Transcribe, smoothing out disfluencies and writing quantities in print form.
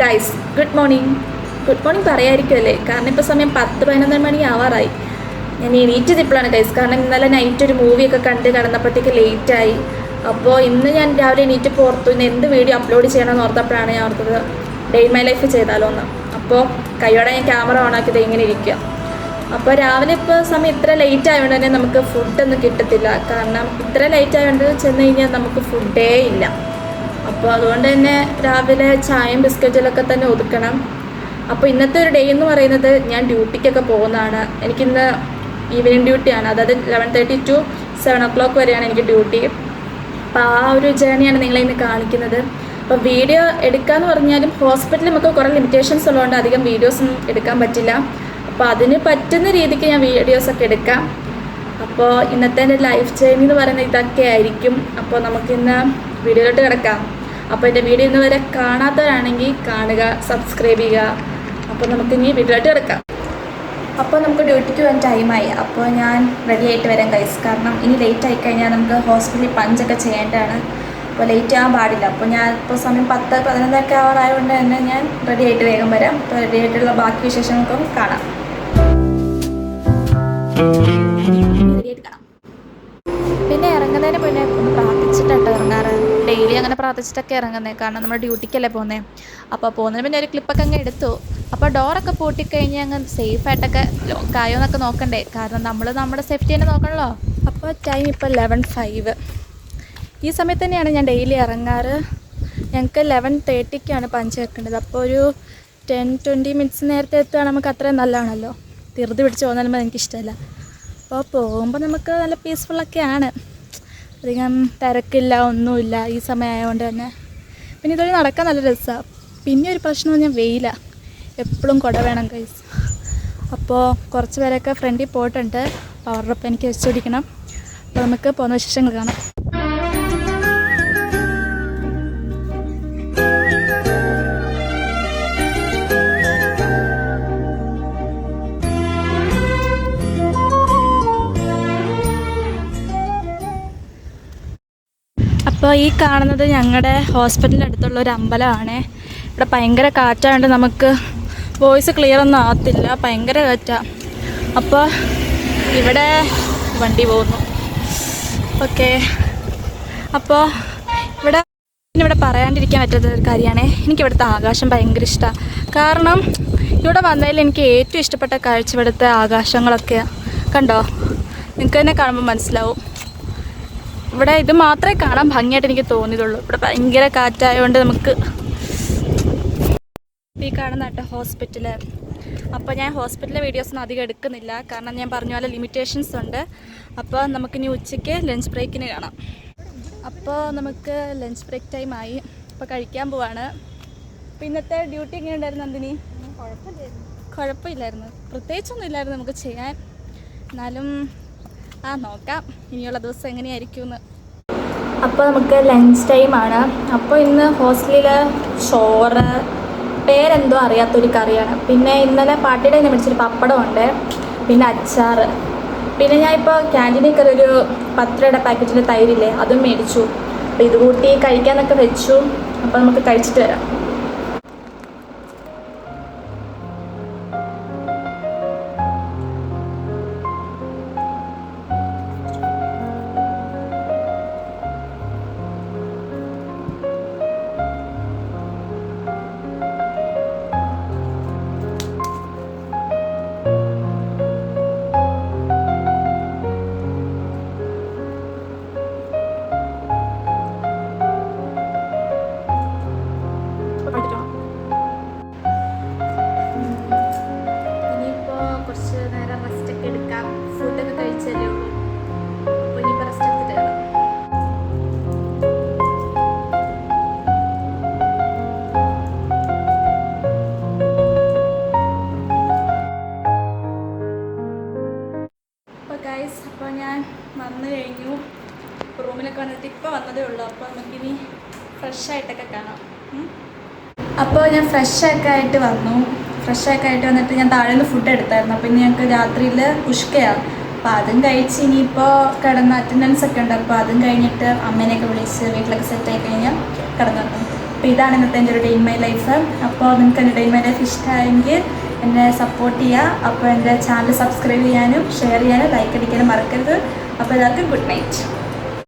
Guys good morning പറയായിരിക്കുമല്ലേ, കാരണം ഇപ്പോൾ സമയം 10-11 മണി ആവാറായി. ഞാൻ എണീറ്റത് ഇപ്പോഴാണ് ഗൈസ്, കാരണം ഇന്നലെ നൈറ്റ് ഒരു മൂവിയൊക്കെ കണ്ട് കിടന്നപ്പോഴത്തേക്ക് ലേറ്റായി. അപ്പോൾ ഇന്ന് ഞാൻ രാവിലെ എണീറ്റ് പുറത്തു ഇന്ന് എന്ത് വീഡിയോ അപ്ലോഡ് ചെയ്യണമെന്ന് ഓർത്തപ്പോഴാണ് ഞാൻ ഓർത്തത് ഡേ ഇൻ മൈ ലൈഫ് ചെയ്താലോ എന്ന്. അപ്പോൾ കൈയോടെ ഞാൻ ക്യാമറ ഓൺ ആക്കിയത് ഇങ്ങനെ ഇരിക്കുക. അപ്പോൾ രാവിലെ ഇപ്പോൾ സമയം ഇത്ര ലേറ്റ് ആയതുകൊണ്ട് തന്നെ നമുക്ക് ഫുഡൊന്നും കിട്ടത്തില്ല, കാരണം ഇത്ര ലേറ്റ് ആയതുകൊണ്ട് ചെന്ന് കഴിഞ്ഞാൽ നമുക്ക് ഫുഡേ ഇല്ല. അപ്പോൾ അതുകൊണ്ട് തന്നെ രാവിലെ ചായയും ബിസ്ക്കറ്റിലൊക്കെ തന്നെ ഒതുക്കണം. അപ്പോൾ ഇന്നത്തെ ഒരു ഡേ എന്ന് പറയുന്നത് ഞാൻ ഡ്യൂട്ടിക്കൊക്കെ പോകുന്നതാണ്. എനിക്കിന്ന് ഈവനിങ് ഡ്യൂട്ടിയാണ്, അതായത് 11:30 to 7 o'clock വരെയാണ് എനിക്ക് ഡ്യൂട്ടി. അപ്പോൾ ആ ഒരു ജേണിയാണ് നിങ്ങളെ ഇന്ന് കാണിക്കുന്നത്. അപ്പോൾ വീഡിയോ എടുക്കാമെന്ന് പറഞ്ഞാലും ഹോസ്പിറ്റലിൽ നമുക്ക് കുറേ ലിമിറ്റേഷൻസ് ഉള്ളതുകൊണ്ട് അധികം വീഡിയോസൊന്നും എടുക്കാൻ പറ്റില്ല. അപ്പോൾ അതിന് പറ്റുന്ന രീതിക്ക് ഞാൻ വീഡിയോസൊക്കെ എടുക്കാം. അപ്പോൾ ഇന്നത്തെ എൻ്റെ ലൈഫ് ജേർണി എന്ന് പറയുന്നത് ഇതൊക്കെ ആയിരിക്കും. അപ്പോൾ നമുക്കിന്ന് വീഡിയോയിലോട്ട് കിടക്കാം. അപ്പോൾ എൻ്റെ വീഡിയോ ഇന്ന് വരെ കാണാത്തവരാണെങ്കിൽ കാണുക, സബ്സ്ക്രൈബ് ചെയ്യുക. അപ്പോൾ നമുക്കിനി വീഡിയോയിലോട്ട് കിടക്കാം. അപ്പോൾ നമുക്ക് ഡ്യൂട്ടിക്ക് പോകാൻ ടൈമായി. അപ്പോൾ ഞാൻ റെഡി ആയിട്ട് വരാം ഗൈസ്, കാരണം ഇനി ലേറ്റ് ആയിക്കഴിഞ്ഞാൽ നമുക്ക് ഹോസ്പിറ്റലിൽ പഞ്ചൊക്കെ ചെയ്യേണ്ടതാണ്. അപ്പോൾ ലേറ്റ് ആകാൻ പാടില്ല. അപ്പോൾ ഞാൻ ഇപ്പോൾ സമയം 10-11 ആവാറായതുകൊണ്ട് തന്നെ ഞാൻ റെഡി ആയിട്ട് വേഗം വരാം. അപ്പോൾ റെഡി ആയിട്ടുള്ള ബാക്കി വിശേഷങ്ങൾക്കും കാണാം. പിന്നെ ഇറങ്ങുന്നതിന് മുന്നേ ഒന്ന് പ്രാർത്ഥിച്ചിട്ടാണ് ഇറങ്ങാറ്. ഡെയിലി അങ്ങനെ പ്രാർത്ഥിച്ചിട്ടൊക്കെ ഇറങ്ങുന്നത്, കാരണം നമ്മൾ ഡ്യൂട്ടിക്കല്ലേ പോകുന്നത്. അപ്പോൾ പോകുന്നതിന് പിന്നെ ഒരു ക്ലിപ്പൊക്കെ അങ്ങ് എടുത്തു. അപ്പോൾ ഡോറൊക്കെ പൂട്ടിക്കഴിഞ്ഞ് അങ്ങ് സേഫായിട്ടൊക്കെ ലോക്കായോ എന്നൊക്കെ നോക്കണ്ടേ, കാരണം നമ്മൾ നമ്മുടെ സേഫ്റ്റി തന്നെ നോക്കണമല്ലോ. അപ്പോൾ ടൈം ഇപ്പോൾ 11:05. ഈ സമയത്ത് തന്നെയാണ് ഞാൻ ഡെയിലി ഇറങ്ങാറ്. ഞങ്ങൾക്ക് 11:30ക്കാണ് പഞ്ച് വെക്കേണ്ടത്. അപ്പോൾ ഒരു 10-20 മിനിറ്റ്സ് നേരത്തെ എത്തുകയാണ് നമുക്ക് അത്രയും നല്ലതാണല്ലോ. ധൃതി പിടിച്ച് പോകുന്നതിന് എനിക്കിഷ്ടമല്ല. അപ്പോൾ പോകുമ്പോൾ നമുക്ക് നല്ല പീസ്ഫുള്ളൊക്കെയാണ്, അധികം തിരക്കില്ല, ഒന്നുമില്ല ഈ സമയമായതുകൊണ്ട് തന്നെ. പിന്നെ ഇതുവഴി നടക്കാൻ നല്ല രസമാണ്. പിന്നെ ഒരു പ്രശ്നം ഞാൻ വെയിലാണ്, എപ്പോഴും കുട വേണം ഗൈസ്. അപ്പോൾ കുറച്ച് പേരൊക്കെ ഫ്രണ്ടിൽ പോയിട്ടുണ്ട്. അപ്പോൾ അവരുടെ ഒപ്പം എനിക്ക് വെച്ച് പിടിക്കണം. അപ്പോൾ നമുക്ക് പോകുന്ന വിശേഷങ്ങൾ കാണാം. അപ്പോൾ ഈ കാണുന്നത് ഞങ്ങളുടെ ഹോസ്പിറ്റലിൻ്റെ അടുത്തുള്ള ഒരു അമ്പലമാണ്. ഇവിടെ ഭയങ്കര കാറ്റായതുകൊണ്ട് നമുക്ക് വോയിസ് ക്ലിയർ ഒന്നും ആകത്തില്ല, ഭയങ്കര കാറ്റാണ്. അപ്പോൾ ഇവിടെ വണ്ടി പോകുന്നു. ഓക്കെ, അപ്പോൾ ഇവിടെ പറയാണ്ടിരിക്കാൻ പറ്റാത്ത ഒരു കാര്യമാണ്, എനിക്കിവിടുത്തെ ആകാശം ഭയങ്കര ഇഷ്ടമാണ്. കാരണം ഇവിടെ വന്നതിൽ എനിക്ക് ഏറ്റവും ഇഷ്ടപ്പെട്ട കാഴ്ച ഇവിടുത്തെ ആകാശങ്ങളൊക്കെയാണ്. കണ്ടോ, നിങ്ങൾക്ക് തന്നെ കാണുമ്പോൾ മനസ്സിലാവും. ഇവിടെ ഇത് മാത്രമേ കാണാൻ ഭംഗിയായിട്ട് എനിക്ക് തോന്നിയതുള്ളൂ. ഇവിടെ ഭയങ്കര കാറ്റായതുകൊണ്ട് നമുക്ക് ഈ കാണുന്ന ഹോസ്പിറ്റൽ. അപ്പോൾ ഞാൻ ഹോസ്പിറ്റലിലെ വീഡിയോസൊന്നും അധികം എടുക്കുന്നില്ല, കാരണം ഞാൻ പറഞ്ഞ പോലെ ലിമിറ്റേഷൻസ് ഉണ്ട്. അപ്പോൾ നമുക്കിനി ഉച്ചയ്ക്ക് ലഞ്ച് ബ്രേക്കിന് കാണാം. അപ്പോൾ നമുക്ക് ലഞ്ച് ബ്രേക്ക് ടൈമായി. അപ്പോൾ കഴിക്കാൻ പോവാണ്. അപ്പോൾ ഇന്നത്തെ ഡ്യൂട്ടി എങ്ങനെ ഉണ്ടായിരുന്നു നന്ദിനി? കുഴപ്പമില്ലായിരുന്നു, പ്രത്യേകിച്ചൊന്നും ഇല്ലായിരുന്നു നമുക്ക് ചെയ്യാൻ. എന്നാലും നോക്കാം ഇനിയുള്ള ദിവസം എങ്ങനെയായിരിക്കുമെന്ന്. അപ്പോൾ നമുക്ക് ലഞ്ച് ടൈമാണ്. അപ്പോൾ ഇന്ന് ഹോസ്റ്റലിൽ ചോറ്, പേരെന്തോ അറിയാത്തൊരു കറിയാണ്. പിന്നെ ഇന്നലെ പാർട്ടിയുടെ തന്നെ മേടിച്ചൊരു പപ്പടമുണ്ട്, പിന്നെ അച്ചാറ്. പിന്നെ ഞാൻ ഇപ്പോൾ ക്യാൻറ്റീനിൽ കയറി ഒരു 10 രൂപയുടെ പാക്കറ്റിൻ്റെ തൈരില്ലേ, അതും മേടിച്ചു. അപ്പോൾ ഇത് കൂട്ടി കഴിക്കാനൊക്കെ വെച്ചു. അപ്പോൾ നമുക്ക് കഴിച്ചിട്ട് വരാം. അപ്പോൾ ഞാൻ വന്നു കഴിഞ്ഞു, റൂമിലൊക്കെ വന്നിട്ട് ഇപ്പോൾ വന്നതേ ഉള്ളൂ. അപ്പോൾ നമുക്കിനി ഫ്രഷായിട്ടൊക്കെ കാണാം. അപ്പോൾ ഞാൻ ഫ്രഷൊക്കെ ആയിട്ട് വന്നിട്ട് ഞാൻ താഴെ നിന്ന് ഫുഡ് എടുത്തായിരുന്നു. അപ്പോൾ ഇനി ഞങ്ങൾക്ക് രാത്രിയിൽ ഉഷ്കയാണ്. അപ്പോൾ അതും കഴിച്ച് ഇനിയിപ്പോൾ കിടന്ന അറ്റൻഡൻസ് ഒക്കെ ഉണ്ട്. അപ്പോൾ അതും കഴിഞ്ഞിട്ട് അമ്മേനെയൊക്കെ വിളിച്ച് വീട്ടിലൊക്കെ സെറ്റായി കഴിഞ്ഞാൽ കിടന്നു. അപ്പോൾ ഇതാണ് ഇന്നത്തെ എൻ്റെ ഒരു ഡേ ഇൻ മൈ ലൈഫ്. അപ്പോൾ നിങ്ങൾക്ക് എൻ്റെ ഡേ ഇൻ മൈ ലൈഫ് ഇഷ്ടമായെങ്കിൽ എന്നെ സപ്പോർട്ട് ചെയ്യുക. അപ്പോൾ എൻ്റെ ചാനൽ സബ്സ്ക്രൈബ് ചെയ്യാനും ഷെയർ ചെയ്യാനും ലൈക്ക് അടിക്കാനും മറക്കരുത്. അപ്പോൾ എല്ലാവർക്കും ഗുഡ് നൈറ്റ്.